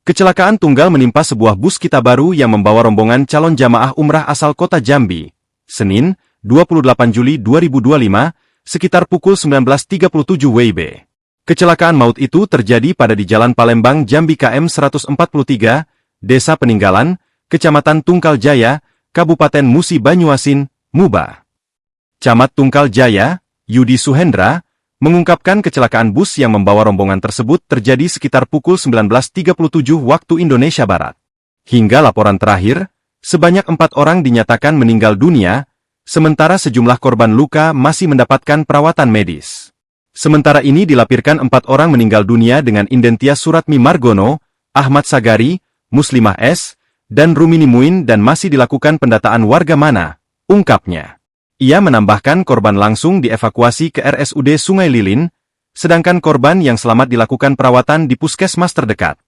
Kecelakaan tunggal menimpa sebuah bus Kitabaru yang membawa rombongan calon jamaah umrah asal kota Jambi. Senin, 28 Juli 2025, sekitar pukul 19.37 WIB. Kecelakaan maut itu terjadi pada di Jalan Palembang Jambi KM 143, Desa Peninggalan, Kecamatan Tungkal Jaya, Kabupaten Musi Banyuasin, Muba. Camat Tungkal Jaya, Yudi Suhendra, mengungkapkan kecelakaan bus yang membawa rombongan tersebut terjadi sekitar pukul 19.37 waktu Indonesia Barat. Hingga laporan terakhir, sebanyak 4 orang dinyatakan meninggal dunia, sementara sejumlah korban luka masih mendapatkan perawatan medis. Sementara ini dilaporkan 4 orang meninggal dunia dengan identitas Suratmi Margono, Ahmad Sagari, Muslimah S., dan Rumini Muin dan masih dilakukan pendataan warga mana, ungkapnya. Ia menambahkan korban langsung dievakuasi ke RSUD Sungai Lilin, sedangkan korban yang selamat dilakukan perawatan di puskesmas terdekat.